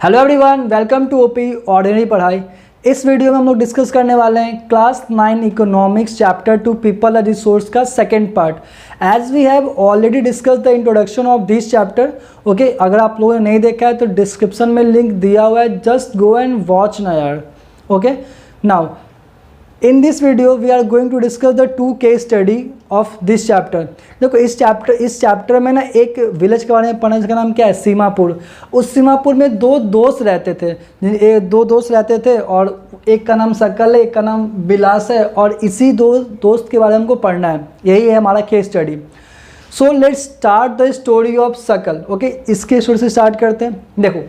Hello everyone, welcome to OP ordinary पढ़ाई। इस video में हम लोग डिस्कस करने वाले हैं class 9 economics chapter 2 people and resource का second part. As we have already discuss the introduction of this chapter. Okay, अगर आप लोगों ने नहीं देखा है तो डिस्क्रिप्शन में लिंक दिया हुआ है, जस्ट गो एंड वॉच ना यार। Okay, now in this video we are going to discuss the 2 case study of this chapter. देखो इस चैप्टर में ना एक विलेज के बारे में पढ़ना, जिसका नाम क्या है, सीमापुर। उस सीमापुर में दो दोस्त रहते थे और एक का नाम सकल है, एक का नाम विलास है, और इसी दो दोस्त के बारे में हमको पढ़ना है। यही है हमारा case study. So let's start the story of सकल। ओके, इसके स्टोरी से स्टार्ट करते हैं। देखो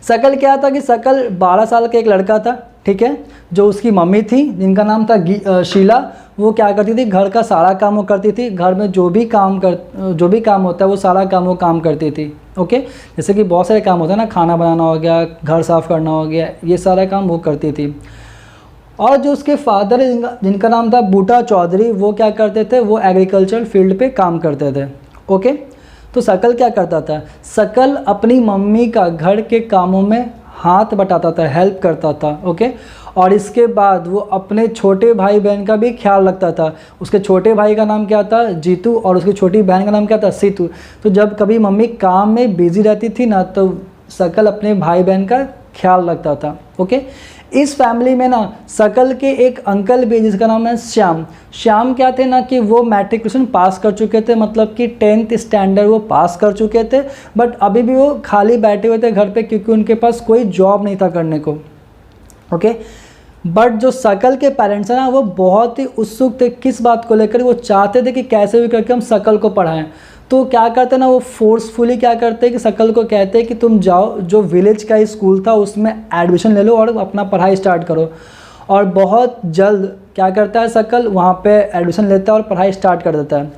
सकल क्या था कि सकल 12 साल का एक लड़का था, ठीक है, जो उसकी मम्मी थी जिनका नाम था शीला। वो क्या करती थी, घर का सारा काम वो करती थी। घर में जो भी काम होता है वो सारा काम वो काम करती थी। ओके, जैसे कि बहुत सारे काम होते हैं ना, खाना बनाना हो गया, घर साफ़ करना हो गया, ये सारा काम वो करती थी। और जो उसके फादर है जिनका नाम था बूटा चौधरी, वो क्या करते थे, वो एग्रीकल्चर फील्ड पे काम करते थे। ओके, तो सकल क्या करता था, सकल अपनी मम्मी का घर के कामों में हाथ बटाता था, हेल्प करता था। ओके, और इसके बाद वो अपने छोटे भाई बहन का भी ख्याल रखता था। उसके छोटे भाई का नाम क्या था, जीतू, और उसकी छोटी बहन का नाम क्या था, सीतू। तो जब कभी मम्मी काम में बिजी रहती थी ना, तो सकल अपने भाई बहन का ख्याल रखता था। ओके, इस फैमिली में ना सकल के एक अंकल भी, जिसका नाम है श्याम। श्याम क्या थे ना कि वो मैट्रिकुलेशन पास कर चुके थे, मतलब कि 10th स्टैंडर्ड वो पास कर चुके थे, बट अभी भी वो खाली बैठे हुए थे घर पे, क्योंकि उनके पास कोई जॉब नहीं था करने को। ओके, बट जो सकल के पेरेंट्स हैं ना, वो बहुत ही उत्सुक थे किस बात को लेकर, वो चाहते थे कि कैसे भी करके हम सकल को पढ़ाएं। तो क्या करते ना, वो फोर्सफुली क्या करते कि सकल को कहते हैं कि तुम जाओ, जो विलेज का स्कूल था उसमें एडमिशन ले लो और अपना पढ़ाई स्टार्ट करो। और बहुत जल्द क्या करता है सकल, वहाँ पे एडमिशन लेता है और पढ़ाई स्टार्ट कर देता है।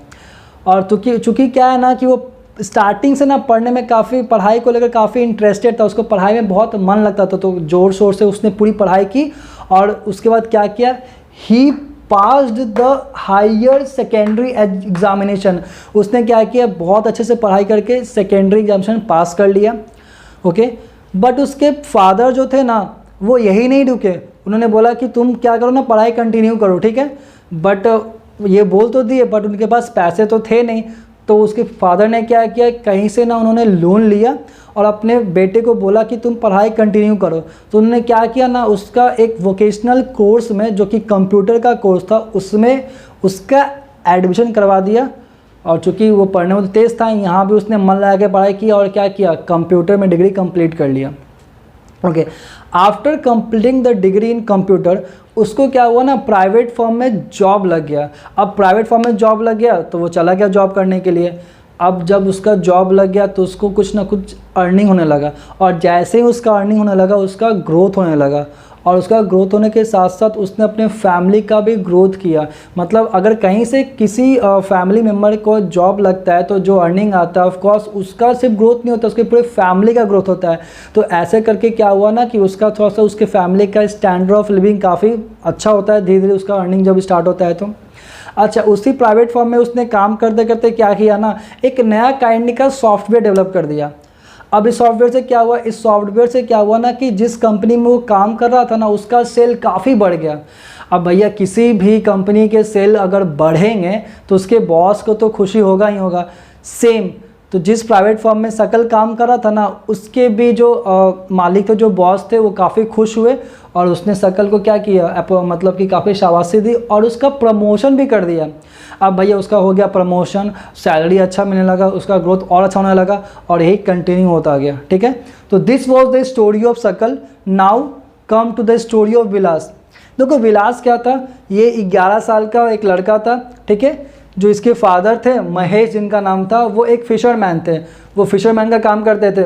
और चूँकि क्या है ना कि वो स्टार्टिंग से ना पढ़ने में पढ़ाई को लेकर काफ़ी इंटरेस्टेड था, उसको पढ़ाई में बहुत मन लगता था, तो ज़ोर शोर से उसने पूरी पढ़ाई की। और उसके बाद क्या किया, he passed the higher secondary examination. उसने क्या किया, बहुत अच्छे से पढ़ाई करके सेकेंडरी एग्जामिनेशन पास कर लिया। ओके, बट उसके फादर जो थे ना, वो यही नहीं रुके। उन्होंने बोला कि तुम क्या करो ना, पढ़ाई कंटिन्यू करो, ठीक है। बट ये बोल तो दिए, बट उनके पास पैसे तो थे नहीं। तो उसके फादर ने क्या किया, कहीं से ना उन्होंने लोन लिया और अपने बेटे को बोला कि तुम पढ़ाई कंटिन्यू करो। तो उन्होंने क्या किया ना, उसका एक वोकेशनल कोर्स में, जो कि कंप्यूटर का कोर्स था, उसमें उसका एडमिशन करवा दिया। और चूँकि वो पढ़ने में तेज़ था, यहाँ भी उसने मन लगा के पढ़ाई की और क्या किया, कंप्यूटर में डिग्री कंप्लीट कर लिया। Okay, after completing the degree in computer, उसको क्या हुआ ना, प्राइवेट फर्म में जॉब लग गया। अब प्राइवेट फर्म में जॉब लग गया तो वो चला गया जॉब करने के लिए। अब जब उसका जॉब लग गया तो उसको कुछ ना कुछ अर्निंग होने लगा, और जैसे ही उसका अर्निंग होने लगा उसका ग्रोथ होने लगा। और उसका ग्रोथ होने के साथ साथ उसने अपने फैमिली का भी ग्रोथ किया। मतलब अगर कहीं से किसी फैमिली मेम्बर को जॉब लगता है तो जो अर्निंग आता है, ऑफ कोर्स उसका सिर्फ ग्रोथ नहीं होता, उसके पूरे फैमिली का ग्रोथ होता है। तो ऐसे करके क्या हुआ ना कि उसका थोड़ा सा उसके फैमिली का स्टैंडर्ड ऑफ लिविंग काफ़ी अच्छा होता है, धीरे धीरे उसका अर्निंग जब स्टार्ट होता है तो। अच्छा, उसी प्राइवेट फर्म में उसने काम करते करते क्या किया ना, एक नया काइंड का सॉफ्टवेयर डेवलप कर दिया। अब इस सॉफ्टवेयर से क्या हुआ ना कि जिस कंपनी में वो काम कर रहा था ना, उसका सेल काफ़ी बढ़ गया। अब भैया किसी भी कंपनी के सेल अगर बढ़ेंगे तो उसके बॉस को तो खुशी होगा ही होगा। सेम तो जिस प्राइवेट फर्म में सकल काम कर रहा था ना, उसके भी जो मालिक थे, जो बॉस थे, वो काफ़ी खुश हुए और उसने सकल को क्या किया, मतलब कि काफ़ी शाबाशी दी और उसका प्रमोशन भी कर दिया। अब भैया उसका हो गया प्रमोशन, सैलरी अच्छा मिलने लगा, उसका ग्रोथ और अच्छा होने लगा और यही कंटिन्यू होता गया, ठीक है। तो this was the story of Sakal. Now come to the story of Vilas. देखो विलास क्या था, ये 11 साल का एक लड़का था, ठीक है। जो इसके फादर थे महेश जिनका नाम था, वो एक फिशरमैन थे, वो फिशरमैन का काम करते थे।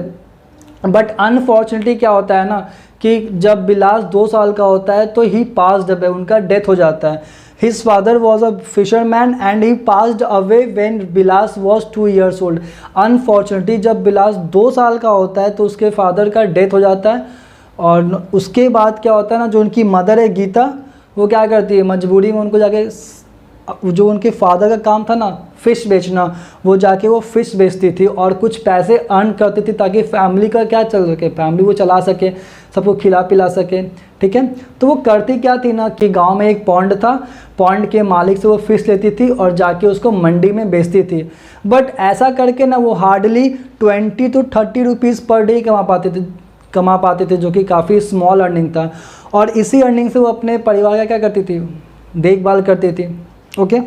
बट अनफॉर्चुनेटली क्या होता है ना कि जब विलास 2 साल का होता है तो ही पास्ड अवे, उनका डेथ हो जाता है। His father was a fisherman and he passed away when Vilas was 2 years old। Unfortunately जब विलास 2 साल का होता है तो उसके फादर का डेथ हो जाता है। और उसके बाद क्या होता है ना, जो उनकी मदर है गीता, वो क्या करती है, मजबूरी में उनको जाके जो उनके फादर का काम था ना फ़िश बेचना, वो जाके वो फ़िश बेचती थी और कुछ पैसे अर्न करती थी ताकि फैमिली का क्या चल सके, फैमिली वो चला सके, सबको खिला पिला सके, ठीक है। तो वो करती क्या थी ना कि गांव में एक पॉन्ड था, पॉन्ड के मालिक से वो फ़िश लेती थी और जाके उसको मंडी में बेचती थी। बट ऐसा करके ना वो hardly 20 to 30 rupees per day कमा पाते थे, जो कि काफ़ी स्मॉल अर्निंग था। और इसी अर्निंग से वो अपने परिवार का क्या करती थी, देखभाल करती थी। ओके,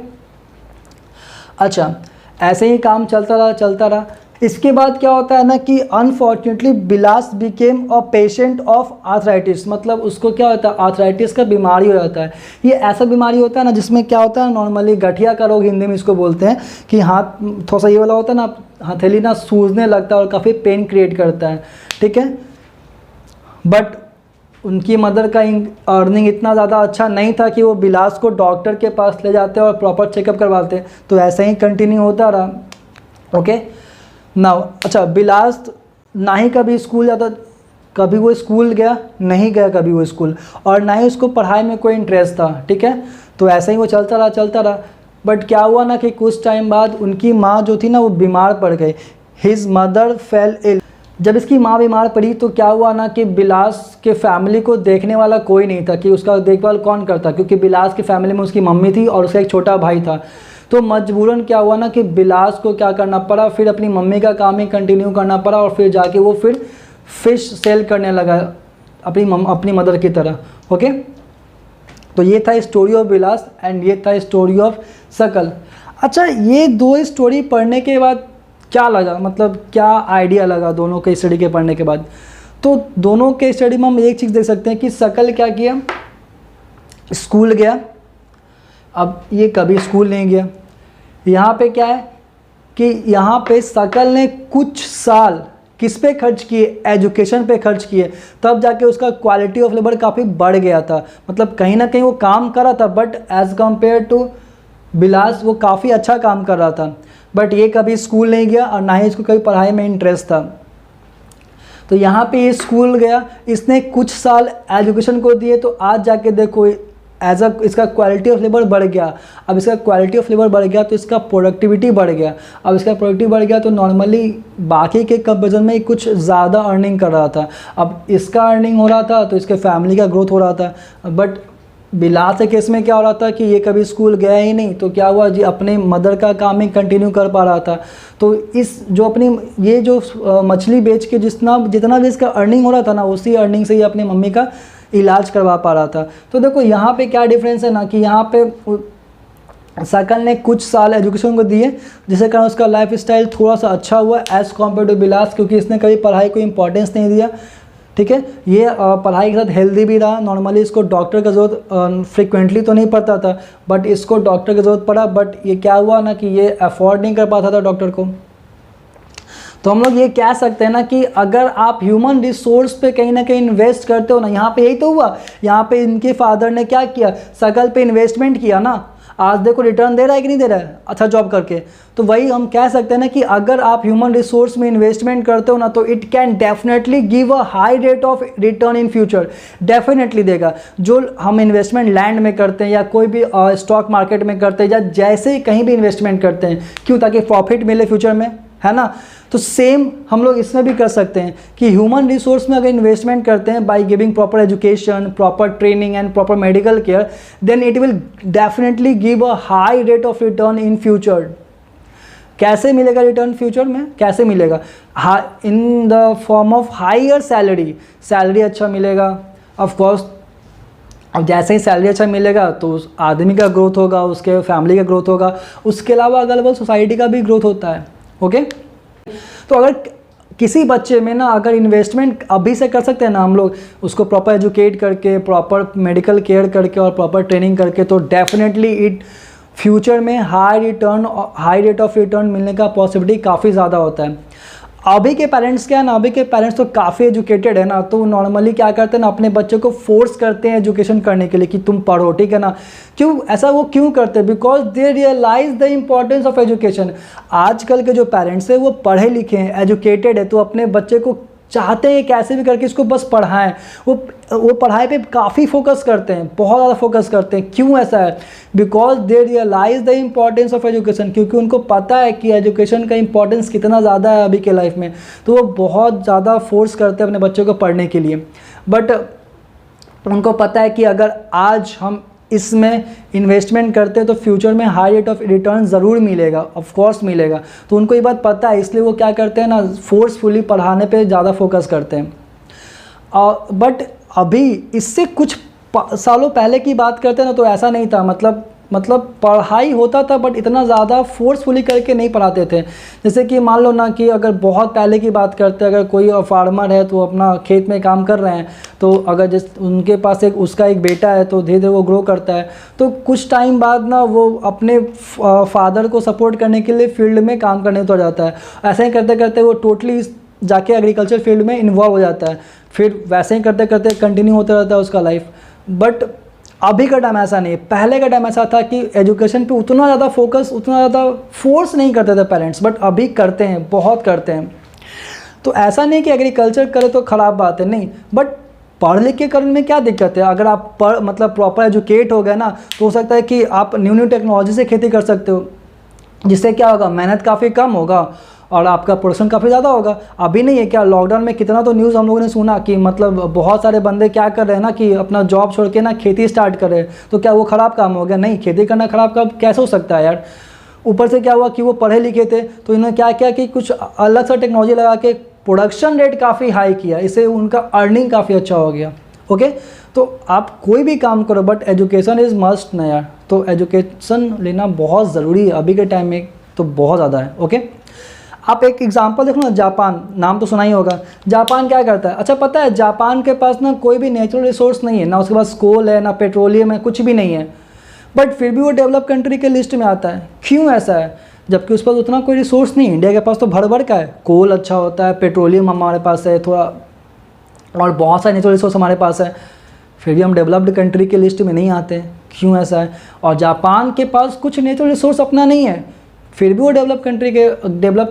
अच्छा, ऐसे ही काम चलता रहा। इसके बाद क्या होता है ना कि unfortunately Bilas became a patient of arthritis, मतलब उसको क्या होता है, आर्थराइटिस का बीमारी हो जाता है। ये ऐसा बीमारी होता है ना जिसमें क्या होता है, नॉर्मली गठिया का रोग हिंदी में इसको बोलते हैं, कि हाथ थोड़ा सा ये वाला होता है ना, हथेली ना सूजने लगता है और काफ़ी पेन क्रिएट करता है, ठीक है। बट उनकी मदर का अर्निंग इतना ज़्यादा अच्छा नहीं था कि वो बिलास को डॉक्टर के पास ले जाते और प्रॉपर चेकअप करवाते, तो ऐसा ही कंटिन्यू होता रहा। ओके नाउ, अच्छा, बिलास ना ही कभी स्कूल जाता, कभी वो स्कूल गया नहीं गया कभी वो स्कूल, और ना ही उसको पढ़ाई में कोई इंटरेस्ट था, ठीक है। तो ऐसा ही वो चलता रहा। बट क्या हुआ ना कि कुछ टाइम बाद उनकी माँ जो थी ना वो बीमार पड़ गई। His mother fell ill. जब इसकी माँ बीमार पड़ी तो क्या हुआ ना कि बिलास के फैमिली को देखने वाला कोई नहीं था कि उसका देखभाल कौन करता, क्योंकि बिलास की फैमिली में उसकी मम्मी थी और उसका एक छोटा भाई था। तो मजबूरन क्या हुआ ना कि बिलास को क्या करना पड़ा, फिर अपनी मम्मी का काम ही कंटिन्यू करना पड़ा और फिर जाके वो फिर फ़िश सेल करने लगा अपनी मदर की तरह। ओके, तो ये था स्टोरी ऑफ बिलास एंड ये था स्टोरी ऑफ सकल। अच्छा, ये दो स्टोरी पढ़ने के बाद क्या लगा, मतलब क्या आइडिया लगा दोनों के स्टडी के पढ़ने के बाद? तो दोनों के स्टडी में हम एक चीज़ देख सकते हैं कि सकल क्या किया, स्कूल गया। अब ये कभी स्कूल नहीं गया। यहाँ पे क्या है कि यहाँ पे सकल ने कुछ साल किस पे खर्च किए, एजुकेशन पे खर्च किए, तब जाके उसका क्वालिटी ऑफ लेबर काफ़ी बढ़ गया था। मतलब कहीं ना कहीं वो काम कर रहा था, but as compared to Bilas वो काफ़ी अच्छा काम कर रहा था। बट ये कभी स्कूल नहीं गया और ना ही इसको कभी पढ़ाई में इंटरेस्ट था। तो यहाँ पे ये स्कूल गया, इसने कुछ साल एजुकेशन को दिए, तो आज जाके देखो इसका क्वालिटी ऑफ लेबर बढ़ गया। अब इसका क्वालिटी ऑफ लेबर बढ़ गया तो इसका प्रोडक्टिविटी बढ़ गया। अब इसका प्रोडक्टिविटी बढ़ गया तो नॉर्मली बाकी के कंपेरिजन में कुछ ज़्यादा अर्निंग कर रहा था। अब इसका अर्निंग हो रहा था तो इसके फैमिली का ग्रोथ हो रहा था। बट बिलास के केस में क्या हो रहा था कि ये कभी स्कूल गया ही नहीं, तो क्या हुआ जी, अपने मदर का काम ही कंटिन्यू कर पा रहा था। तो इस जो अपनी ये जो मछली बेच के जितना भी इसका अर्निंग हो रहा था ना, उसी अर्निंग से ये अपनी मम्मी का इलाज करवा पा रहा था। तो देखो यहाँ पे क्या डिफरेंस है ना कि यहाँ पे सकल ने कुछ साल एजुकेशन को दिए, जिसके कारण उसका लाइफ स्टाइल थोड़ा सा अच्छा हुआ एज़ कम्पेयर टू बिलास, क्योंकि इसने कभी पढ़ाई को इम्पोर्टेंस नहीं दिया, ठीक है। ये पढ़ाई के साथ हेल्दी भी रहा। नॉर्मली इसको डॉक्टर का ज़रूरत फ्रिक्वेंटली तो नहीं पड़ता था, बट इसको डॉक्टर की ज़रूरत पड़ा। बट ये क्या हुआ ना कि ये अफोर्ड नहीं कर पाता था डॉक्टर को। तो हम लोग ये कह सकते हैं ना कि अगर आप ह्यूमन रिसोर्स पे कहीं ना कहीं इन्वेस्ट करते हो ना, यहाँ पे यही तो हुआ। यहाँ पे इनके फादर ने क्या किया, सकल पे इन्वेस्टमेंट किया ना, आज देखो रिटर्न दे रहा है कि नहीं दे रहा है अच्छा जॉब करके। तो वही हम कह सकते हैं ना कि अगर आप ह्यूमन रिसोर्स में इन्वेस्टमेंट करते हो ना, तो it can definitely give a high rate of return in future, definitely देगा। जो हम इन्वेस्टमेंट लैंड में करते हैं या कोई भी स्टॉक मार्केट में करते हैं या जैसे ही कहीं भी इन्वेस्टमेंट करते हैं, क्यों, ताकि प्रॉफिट मिले फ्यूचर में, है ना। तो सेम हम लोग इसमें भी कर सकते हैं कि ह्यूमन रिसोर्स में अगर इन्वेस्टमेंट करते हैं by giving proper education, proper training and proper medical care, then it will definitely give a high rate of return in future. कैसे मिलेगा रिटर्न फ्यूचर में, कैसे मिलेगा, in the form of higher salary अच्छा मिलेगा of course. अब जैसे ही salary अच्छा मिलेगा तो उस आदमी का ग्रोथ होगा, उसके फैमिली का ग्रोथ होगा, उसके अलावा अगल बगल सोसाइटी का भी ग्रोथ होता है। ओके, तो अगर किसी बच्चे में ना अगर इन्वेस्टमेंट अभी से कर सकते हैं ना हम लोग, उसको प्रॉपर एजुकेट करके, प्रॉपर मेडिकल केयर करके और प्रॉपर ट्रेनिंग करके, तो डेफिनेटली इट फ्यूचर में हाई रेट ऑफ रिटर्न मिलने का पॉसिबिलिटी काफ़ी ज़्यादा होता है। अभी के पेरेंट्स क्या है ना, अभी के पेरेंट्स तो काफ़ी एजुकेटेड है ना, तो नॉर्मली क्या करते हैं ना, अपने बच्चों को फोर्स करते हैं एजुकेशन करने के लिए कि तुम पढ़ो, ठीक है ना। क्यों ऐसा वो क्यों करते हैं, because they realise the importance of education. आजकल के जो पेरेंट्स हैं वो पढ़े लिखे हैं, एजुकेटेड है, तो अपने बच्चे को चाहते हैं कैसे भी करके इसको बस पढ़ाएं। वो पढ़ाई पे काफ़ी फोकस करते हैं, बहुत ज़्यादा फोकस करते हैं। क्यों ऐसा है? Because they realise the importance of education, क्योंकि उनको पता है कि एजुकेशन का इंपॉर्टेंस कितना ज़्यादा है अभी के लाइफ में। तो वो बहुत ज़्यादा फोर्स करते हैं अपने बच्चों को पढ़ने के लिए। बट उनको पता है कि अगर आज हम इसमें इन्वेस्टमेंट करते हैं तो फ्यूचर में हाई रेट ऑफ रिटर्न ज़रूर मिलेगा, ऑफ कोर्स मिलेगा। तो उनको ये बात पता है, इसलिए वो क्या करते हैं ना, फोर्सफुली पढ़ाने पे ज़्यादा फोकस करते हैं। बट अभी इससे कुछ सालों पहले की बात करते हैं ना, तो ऐसा नहीं था। मतलब पढ़ाई होता था बट इतना ज़्यादा फोर्सफुली करके नहीं पढ़ाते थे। जैसे कि मान लो ना कि अगर बहुत पहले की बात करते हैं, अगर कोई फार्मर है तो अपना खेत में काम कर रहे हैं, तो अगर जिस उनके पास उसका एक बेटा है तो धीरे धीरे वो ग्रो करता है, तो कुछ टाइम बाद ना वो अपने फादर को सपोर्ट करने के लिए फील्ड में काम करने तो जाता है। ऐसा ही करते करते वो टोटली जाके एग्रीकल्चर फील्ड में इन्वॉल्व हो जाता है। फिर वैसे ही करते करते कंटिन्यू होता रहता है उसका लाइफ। बट अभी का टाइम ऐसा नहीं है। पहले का टाइम ऐसा था कि एजुकेशन पे उतना ज़्यादा फोकस, उतना ज़्यादा फोर्स नहीं करते थे पेरेंट्स, बट अभी करते हैं, बहुत करते हैं। तो ऐसा नहीं कि एग्रीकल्चर करे तो ख़राब बात है, नहीं। बट पढ़ लिख के करने में क्या दिक्कत है? अगर आप प्रॉपर एजुकेट हो गए ना, तो हो सकता है कि आप न्यू टेक्नोलॉजी से खेती कर सकते हो, जिससे क्या होगा, मेहनत काफ़ी कम होगा और आपका प्रोडक्शन काफ़ी ज़्यादा होगा। अभी नहीं है क्या, लॉकडाउन में कितना तो न्यूज़ हम लोगों ने सुना कि मतलब बहुत सारे बंदे क्या कर रहे हैं ना कि अपना जॉब छोड़ के ना खेती स्टार्ट कर रहे हैं। तो क्या वो ख़राब काम हो गया? नहीं, खेती करना ख़राब काम कैसे हो सकता है यार। ऊपर से क्या हुआ कि वो पढ़े लिखे थे, तो इन्होंने क्या किया कि कुछ अलग सा टेक्नोलॉजी लगा के प्रोडक्शन रेट काफ़ी हाई किया, इससे उनका अर्निंग काफ़ी अच्छा हो गया। ओके, तो आप कोई भी काम करो बट एजुकेशन इज़ मस्ट ना यार। तो एजुकेशन लेना बहुत ज़रूरी है अभी के टाइम में, तो बहुत ज़्यादा है। ओके, आप एक एग्जांपल देखो ना, जापान, नाम तो सुना ही होगा। जापान क्या करता है? अच्छा पता है, जापान के पास ना कोई भी नेचुरल रिसोर्स नहीं है, ना उसके पास कोल है, ना पेट्रोलियम है, कुछ भी नहीं है। बट फिर भी वो डेवलप कंट्री के लिस्ट में आता है। क्यों ऐसा है? जबकि उस पास उतना कोई रिसोर्स नहीं है। इंडिया के पास तो भर भर का है, कोल अच्छा होता है, पेट्रोलियम हमारे पास है थोड़ा, और बहुत सारे नेचुरल रिसोर्स हमारे पास है, फिर भी हम डेवलप्ड कंट्री के लिस्ट में नहीं आते। क्यों ऐसा है? और जापान के पास कुछ नेचुरल रिसोर्स अपना नहीं है, फिर भी वो डेवलप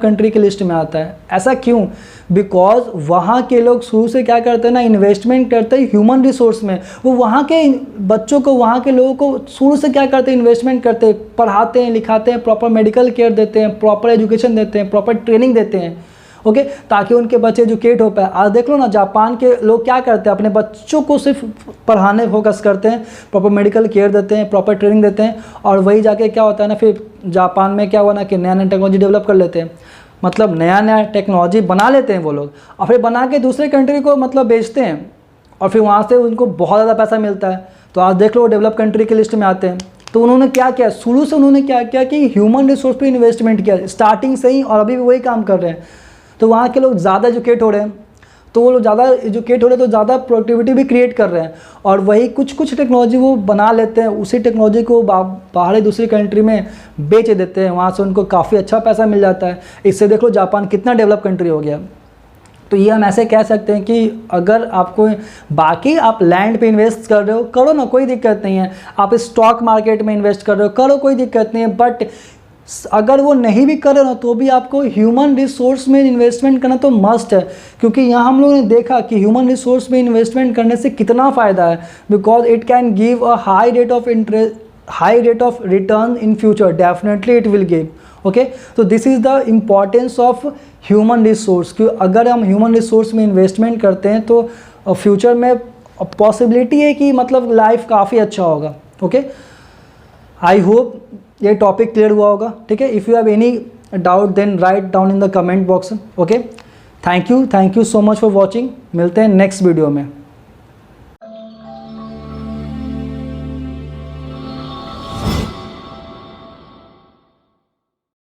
कंट्री के लिस्ट में आता है। ऐसा क्यों? बिकॉज वहाँ के लोग शुरू से क्या करते हैं ना, इन्वेस्टमेंट करते हैं ह्यूमन रिसोर्स में। वो वहाँ के बच्चों को, वहाँ के लोगों को शुरू से क्या करते हैं, इन्वेस्टमेंट करते हैं, पढ़ाते हैं, लिखाते हैं, प्रॉपर मेडिकल केयर देते हैं, प्रॉपर एजुकेशन देते हैं, प्रॉपर ट्रेनिंग देते हैं। ओके, ताकि उनके बच्चे एजुकेट हो पाए। आज देख लो ना, जापान के लोग क्या करते हैं, अपने बच्चों को सिर्फ पढ़ाने फोकस करते हैं, प्रॉपर मेडिकल केयर देते हैं, प्रॉपर ट्रेनिंग देते हैं, और वही जाके क्या होता है ना, फिर जापान में क्या हुआ ना कि नया नया टेक्नोलॉजी डेवलप कर लेते हैं। मतलब नया नया टेक्नोलॉजी बना लेते हैं वो लोग, और फिर बना के दूसरे कंट्री को मतलब बेचते हैं, और फिर वहाँ से उनको बहुत ज़्यादा पैसा मिलता है। तो आज देख लो, डेवलप कंट्री के लिस्ट में आते हैं। तो उन्होंने क्या किया, शुरू से उन्होंने क्या किया कि ह्यूमन रिसोर्स पे इन्वेस्टमेंट किया स्टार्टिंग से ही, और अभी भी वही काम कर रहे हैं। तो वहाँ के लोग ज़्यादा एजुकेट हो रहे हैं, तो वो लोग ज़्यादा एजुकेट हो रहे हैं तो ज़्यादा प्रोडक्टिविटी भी क्रिएट कर रहे हैं, और वही कुछ टेक्नोलॉजी वो बना लेते हैं, उसी टेक्नोलॉजी को बाहर दूसरी कंट्री में बेच देते हैं, वहाँ से उनको काफ़ी अच्छा पैसा मिल जाता है। इससे देख लो जापान कितना डेवलप कंट्री हो गया। तो ये हम ऐसे कह सकते हैं कि अगर आपको बाकी आप लैंड पे इन्वेस्ट कर रहे हो, करो ना, कोई दिक्कत नहीं है। आप स्टॉक मार्केट में इन्वेस्ट कर रहे हो, करो, कोई दिक्कत नहीं है। बट अगर वो नहीं भी करे ना, तो भी आपको ह्यूमन रिसोर्स में इन्वेस्टमेंट करना तो मस्ट है, क्योंकि यहाँ हम लोगों ने देखा कि ह्यूमन रिसोर्स में इन्वेस्टमेंट करने से कितना फ़ायदा है। Because it can give a high rate of return in future, definitely it will give. Okay, तो this is the importance of human resource, कि अगर हम ह्यूमन रिसोर्स में इन्वेस्टमेंट करते हैं तो फ्यूचर में पॉसिबिलिटी है कि मतलब लाइफ काफ़ी अच्छा होगा। ओके, आई होप ये टॉपिक क्लियर हुआ होगा। ठीक है, if you have any doubt then write down in the comment box. Okay, thank you so much for watching. मिलते हैं नेक्स्ट वीडियो में।